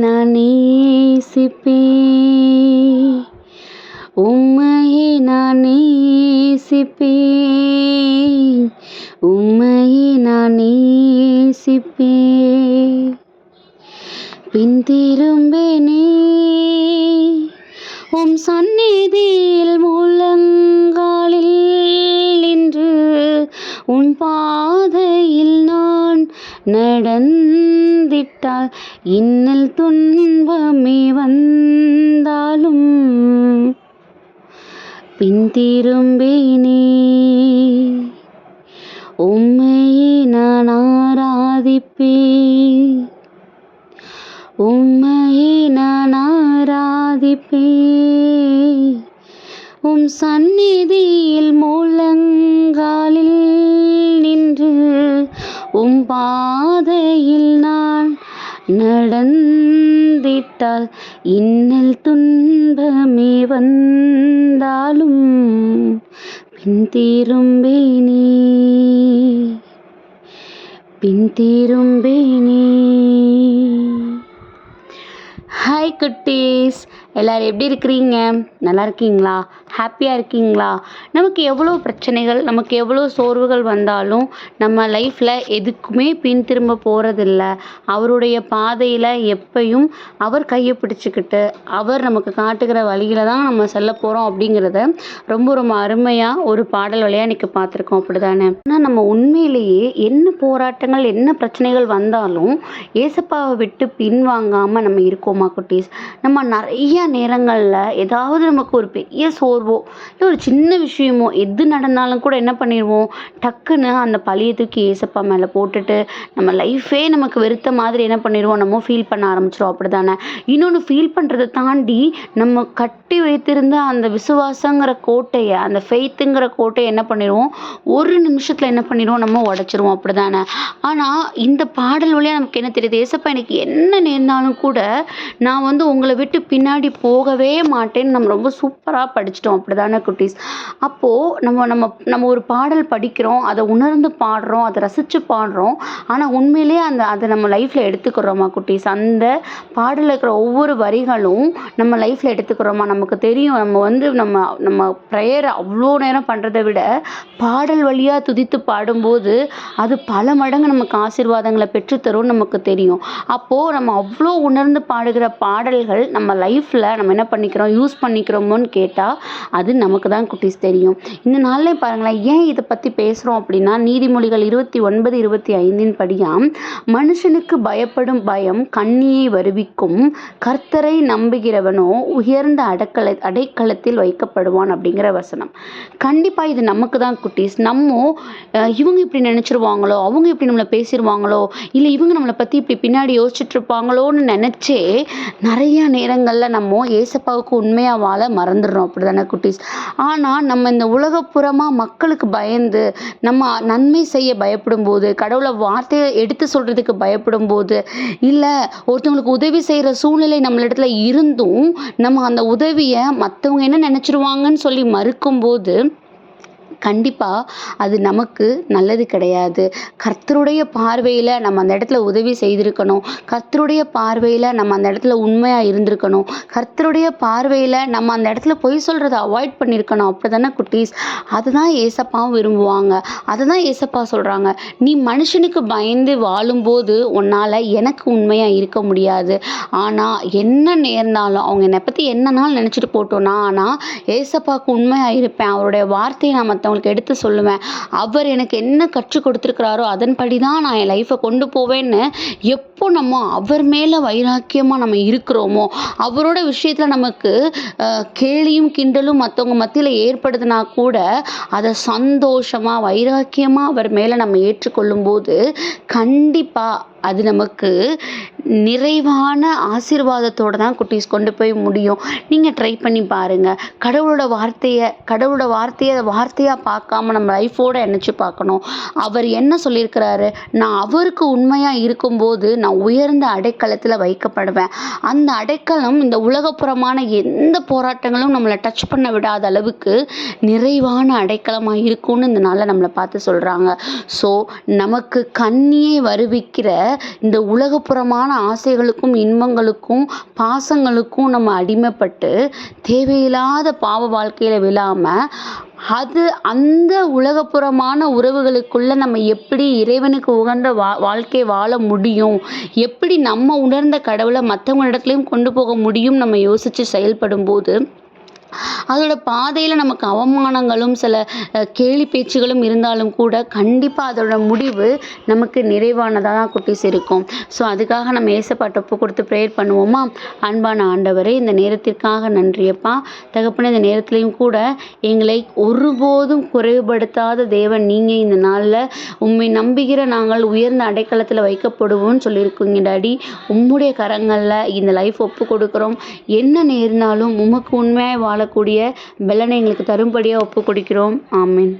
நான் நேசிப்பேன், உம்மையே நான் நேசிப்பேன், உம்மையே நான் நேசிப்பேன். பின் திரும்பேனே உம் சந்நிதியில் முழங்காலில் நின்று உன் பாதையில் நான் நடந்திட்டால் இன்னல் துன்பமே வந்தாலும் பின் திரும்பேனே. உம்மையே நான் ஆராதிப்பேன், உம்மையே நான் ஆராதிப்பேன். உம் சந்நிதியில் முழங்காலில் நின்று உம் பாதையில் நான் நடந்திட்டால் இன்னல் துன்பமே வந்தாலும் பின் திரும்பேனே, பின் திரும்பேனே. ஹாய் குட்டீஸ், எல்லோரும் எப்படி இருக்கிறீங்க? நல்லா இருக்கீங்களா? ஹாப்பியாக இருக்கீங்களா? நமக்கு எவ்வளோ பிரச்சனைகள், நமக்கு எவ்வளோ சோர்வுகள் வந்தாலும் நம்ம லைஃப்பில் எதுக்குமே பின் திரும்ப போகிறதில்ல. அவருடைய பாதையில் எப்பையும் அவர் கையை பிடிச்சிக்கிட்டு அவர் நமக்கு காட்டுகிற வழியில் தான் நம்ம செல்ல போகிறோம் அப்படிங்கிறத ரொம்ப ரொம்ப அருமையாக ஒரு பாடல் வழியாக இன்றைக்கி பார்த்துருக்கோம். அப்படி தானே? ஆனால் நம்ம உண்மையிலேயே என்ன போராட்டங்கள், என்ன பிரச்சனைகள் வந்தாலும் ஏசப்பாவை விட்டு பின்வாங்காமல் நம்ம இருக்கோமா குட்டீஸ்? நம்ம நிறைய நேரங்களில் ஏதாவது நமக்கு ஒரு பெரிய சோர்வோ இல்லை ஒரு சின்ன விஷயமோ எது நடந்தாலும் கூட என்ன பண்ணிடுவோம், டக்குன்னு அந்த பழியை தூக்கி ஏசப்பா மேலே போட்டுட்டு நம்ம லைஃபே நமக்கு வெறுத்த மாதிரி என்ன பண்ணிடுவோம், நம்ம ஃபீல் பண்ண ஆரம்பிச்சிடும். அப்படி தானே? இன்னொன்று ஃபீல் பண்ணுறதை தாண்டி நம்ம கட்டி வைத்திருந்த அந்த விசுவாசங்கிற கோட்டையை, அந்த ஃபெய்த்துங்கிற கோட்டையை என்ன பண்ணிடுவோம், ஒரு நிமிஷத்தில் என்ன பண்ணிடுவோம், நம்ம உடச்சிருவோம். அப்படி தானே? ஆனால் இந்த பாடல் வழியாக நமக்கு என்ன தெரியுது, ஏசப்பா எனக்கு என்ன நேர்ந்தாலும் கூட நான் உங்களை விட்டு பின்னாடி போகவே மாட்டேன்னு நம்ம ரொம்ப சூப்பராக படிச்சிட்டோம். அப்படி தானே குட்டீஸ்? அப்போது நம்ம ஒரு பாடல் படிக்கிறோம், அதை உணர்ந்து பாடுறோம், அதை ரசித்து பாடுறோம். ஆனால் உண்மையிலே அதை நம்ம லைஃப்பில் எடுத்துக்கிறோமா குட்டீஸ்? அந்த பாடலில் இருக்கிற ஒவ்வொரு வரிகளும் நம்ம லைஃப்பில் எடுத்துக்கிறோமா? நமக்கு தெரியும் நம்ம ப்ரேயர் அவ்வளோ நேரம் பண்ணுறதை விட பாடல் வழியாக துதித்து பாடும்போது அது பல மடங்கு நமக்கு ஆசீர்வாதங்களை பெற்றுத்தரும் நமக்கு தெரியும். அப்போது நம்ம அவ்வளோ உணர்ந்து பாடுகிற பாடல்கள் நம்ம லைஃப்பில் நம்ம என்ன பண்ணிக்கிறோம், யூஸ் பண்ணிக்கிறோமோன்னு கேட்டால் அது நமக்கு தான் குட்டீஸ் தெரியும். இந்த நாளிலே பாருங்களேன், ஏன் இதை பற்றி பேசுகிறோம் அப்படின்னா, நீதிமொழிகள் 29:25 படியாம், மனுஷனுக்கு பயப்படும் பயம் கண்ணியை வருவிக்கும், கர்த்தரை நம்புகிறவனோ உயர்ந்த அடைக்கலத்தில் வைக்கப்படுவான் அப்படிங்கிற வசனம். கண்டிப்பாக இது நமக்கு தான் குட்டீஸ். இவங்க இப்படி நினச்சிருவாங்களோ, அவங்க இப்படி நம்மளை பேசிடுவாங்களோ, இல்லை இவங்க நம்மளை பற்றி இப்படி பின்னாடி யோசிச்சுட்டு இருப்பாங்களோன்னு நினச்சே நிறைய நேரங்களில் நம்ம ஏசப்பாவுக்கு உண்மையாக வாழ மறந்துடுறோம். அப்படி தானே குட்டீஸ்? ஆனால் நம்ம இந்த உலகப்புறமாக மக்களுக்கு பயந்து நம்ம நன்மை செய்ய பயப்படும் போது, கடவுளை வார்த்தையை எடுத்து சொல்கிறதுக்கு பயப்படும் போது, இல்லை ஒருத்தவங்களுக்கு உதவி செய்கிற சூழ்நிலை நம்மளிடத்துல இருந்தும் நம்ம அந்த உதவியை மற்றவங்க என்ன நினச்சிருவாங்கன்னு சொல்லி மறுக்கும்போது கண்டிப்பாக அது நமக்கு நல்லது கிடையாது. கர்த்தருடைய பார்வையில் நம்ம அந்த இடத்துல உதவி செய்திருக்கணும், கர்த்தருடைய பார்வையில் நம்ம அந்த இடத்துல உண்மையாக இருந்திருக்கணும், கர்த்தருடைய பார்வையில் நம்ம அந்த இடத்துல பொய் சொல்கிறத அவாய்ட் பண்ணியிருக்கணும். அப்படி தானே குட்டீஸ்? அதுதான் ஏசப்பாவும் விரும்புவாங்க. அதை தான் ஏசப்பா சொல்கிறாங்க, நீ மனுஷனுக்கு பயந்து வாழும்போது உன்னால் எனக்கு உண்மையாக இருக்க முடியாது. ஆனால் என்ன நேர்ந்தாலும் அவங்க என்னை பற்றி என்னன்னாலும் நினச்சிட்டு போட்டோன்னா, ஆனால் ஏசப்பாவுக்கு உண்மையாக இருப்பேன், அவருடைய வார்த்தையை நான் மற்றவங்களுக்கு எடுத்து சொல்லுவேன், அவர் எனக்கு என்ன கற்றுக் கொடுத்துருக்கிறாரோ அதன்படி தான் நான் என் லைஃப்பை கொண்டு போவேன்னு எப்போ நம்ம அவர் மேலே வைராக்கியமாக நம்ம இருக்கிறோமோ, அவரோட விஷயத்தில் நமக்கு கேலியும் கிண்டலும் மற்றவங்க மத்தியில் ஏற்படுதுன்னா கூட அதை சந்தோஷமாக வைராக்கியமாக அவர் மேலே நம்ம ஏற்றுக்கொள்ளும் போது கண்டிப்பாக அது நமக்கு நிறைவான ஆசீர்வாதத்தோடு தான் குட்டீஸ் கொண்டு போய் முடியும். நீங்கள் ட்ரை பண்ணி பாருங்கள். கடவுளோட வார்த்தையாக பார்க்காம நம்ம லைஃபோடு நினச்சி பார்க்கணும். அவர் என்ன சொல்லியிருக்கிறாரு, நான் அவருக்கு உண்மையாக இருக்கும்போது நான் உயர்ந்த அடைக்கலத்தில் வைக்கப்படுவேன். அந்த அடைக்கலம் இந்த உலகப்புறமான எந்த போராட்டங்களும் நம்மளை டச் பண்ண விடாத அளவுக்கு நிறைவான அடைக்கலமாக இருக்கும்னு இந்த நாளில் நம்மளை பார்த்து சொல்கிறாங்க. ஸோ நமக்கு கண்ணியை வருவிக்கிற இந்த உலகப்புறமான ஆசைகளுக்கும் இன்பங்களுக்கும் பாசங்களுக்கும் நம்ம அடிமைப்பட்டு தேவையில்லாத பாவ வாழ்க்கையில் விழாமல் அந்த உலகப்புறமான உறவுகளுக்குள்ள நம்ம எப்படி இறைவனுக்கு உகந்த வாழ்க்கை வாழ முடியும், எப்படி நம்ம உணர்ந்த கடவுளை மற்றவங்க இடத்துலையும் கொண்டு போக முடியும் நம்ம யோசித்து செயல்படும் போது அதோட பாதையில் நமக்கு அவமானங்களும் சில கேலி பேச்சுகளும் இருந்தாலும் கூட கண்டிப்பாக அதோட முடிவு நமக்கு நிறைவானதாக தான் குட்டீஸ் இருக்கும். ஸோ அதுக்காக நம்ம ஏசப்பாட்ட ஒப்பு கொடுத்து ப்ரேயர் பண்ணுவோமா? அன்பான ஆண்டவரே, இந்த நேரத்திற்காக நன்றியப்பா தகப்பனே. இந்த நேரத்துலையும் கூட எங்களை ஒருபோதும் குறைவுபடுத்தாத தேவன் நீங்கள். இந்த நாளில் உண்மை நம்புகிற நாங்கள் உயர்ந்த அடைக்கலத்தில் வைக்கப்படுவோம்னு சொல்லியிருக்கீங்க டாடி. உம்முடைய கரங்களில் இந்த லைஃப் ஒப்பு கொடுக்குறோம். என்ன நேர்ந்தாலும் உமக்கு உண்மையாக வாழக்கூடிய பலனை எங்களுக்கு தரும்படியாக ஒப்பு கொடுக்கிறோம். ஆமென்.